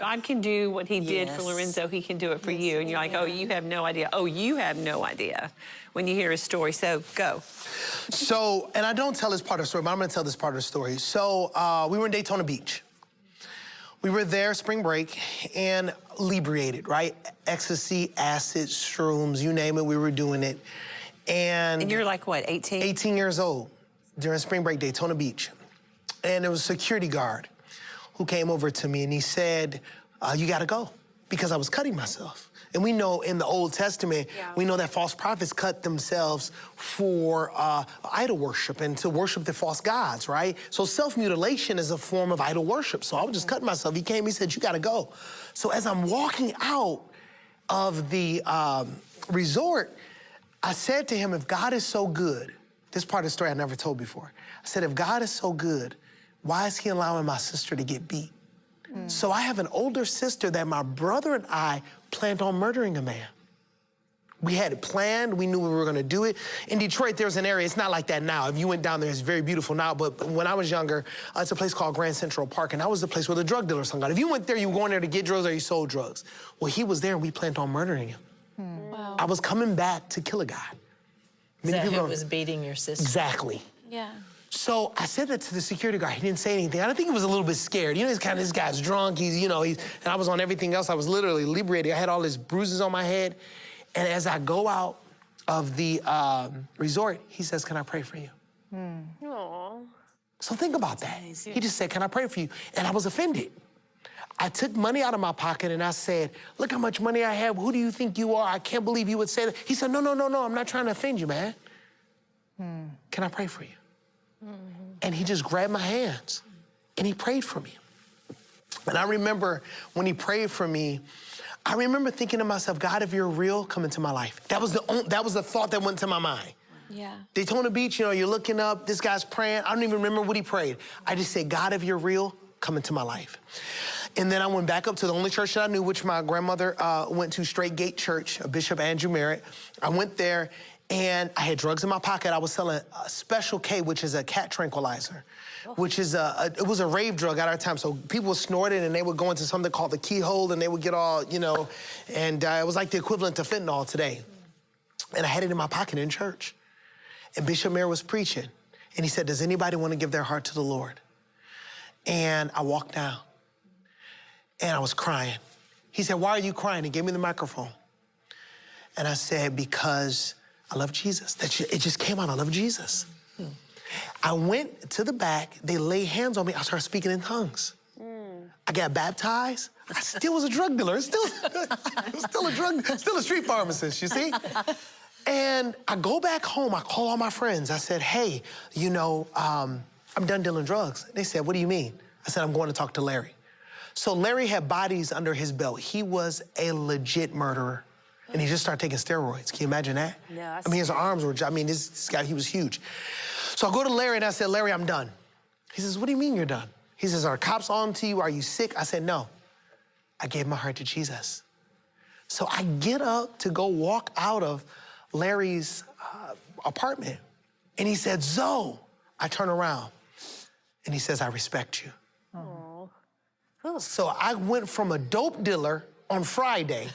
God can do what he did for Lorenzo, he can do it for you. And you're like, oh, you have no idea. Oh, you have no idea when you hear his story. So go. So, and I don't tell this part of the story, but I'm gonna tell this part of the story. So we were in Daytona Beach. We were there, spring break, and inebriated, right? Ecstasy, acid, shrooms, you name it, we were doing it. And you're like, what, 18? 18 years old during spring break, Daytona Beach. And there was a security guard who came over to me and he said, you gotta go, because I was cutting myself. And we know in the Old Testament, we know that false prophets cut themselves for idol worship and to worship the false gods, right? So self-mutilation is a form of idol worship. So I was just cutting myself. He came, he said, you gotta go. So as I'm walking out of the resort, I said to him, if God is so good, this part of the story I never told before. I said, if God is so good, why is he allowing my sister to get beat? So I have an older sister that my brother and I planned on murdering a man. We had it planned, we knew we were gonna do it. In Detroit, there's an area, it's not like that now. If you went down there, it's very beautiful now, but when I was younger, it's a place called Grand Central Park, and that was the place where the drug dealers hung out. If you went there, you were going there to get drugs or you sold drugs. Well, he was there and we planned on murdering him. Wow. I was coming back to kill a guy. Many people was beating your sister. Exactly. Yeah. So I said that to the security guard. He didn't say anything. I think he was a little bit scared. You know, this guy's drunk. And I was on everything else. I was literally inebriated. I had all these bruises on my head. And as I go out of the resort, he says, can I pray for you? Aww. So think about that. He just said, can I pray for you? And I was offended. I took money out of my pocket and I said, look how much money I have. Who do you think you are? I can't believe you would say that. He said, no, I'm not trying to offend you, man. Can I pray for you? And he just grabbed my hands and he prayed for me. And I remember when he prayed for me, I remember thinking to myself, God, if you're real, come into my life. That was the thought that went to my mind. Yeah. Daytona Beach, you're looking up, this guy's praying. I don't even remember what he prayed. I just said, God, if you're real, come into my life. And then I went back up to the only church that I knew, which my grandmother went to, Straight Gate Church, Bishop Andrew Merritt. I went there and I had drugs in my pocket. I was selling a Special K, which is a cat tranquilizer, which is it was a rave drug at our time. So people would snort it and they would go into something called the keyhole and they would get all, and it was like the equivalent to fentanyl today. And I had it in my pocket in church. And Bishop Merritt was preaching. And he said, does anybody want to give their heart to the Lord? And I walked down and I was crying. He said, why are you crying? He gave me the microphone. And I said, because I love Jesus. It just came out, I love Jesus. I went to the back, they laid hands on me, I started speaking in tongues. I got baptized. I still was a drug dealer, still a street pharmacist, you see? And I go back home, I call all my friends. I said, hey, I'm done dealing drugs. They said, what do you mean? I said, I'm going to talk to Larry. So Larry had bodies under his belt. He was a legit murderer. And he just started taking steroids. Can you imagine that? Yeah, I mean, his arms were, this guy, he was huge. So I go to Larry and I said, Larry, I'm done. He says, what do you mean you're done? He says, are cops on to you? Are you sick? I said, no. I gave my heart to Jesus. So I get up to go walk out of Larry's apartment. And he said, Zoe. I turn around and he says, I respect you. Oh. So I went from a dope dealer on Friday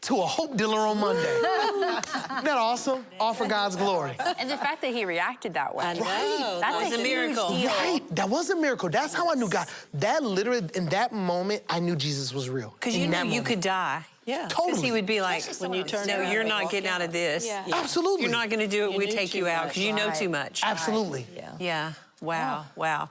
to a hope dealer on Monday. Isn't that awesome? All for God's glory. And the fact that he reacted that way. I know. That's That was a miracle. huge deal. Right, that was a miracle. That's how I knew God. That literally, in that moment, I knew Jesus was real. Because you knew you could die. Yeah. Totally. Because he would be like, When you turn no, around you're and not walk getting out of this. Yeah. Absolutely. You're not going to do it. You We knew take too you out much. because you know Right. too much. Absolutely. Yeah. Yeah. Wow. Wow.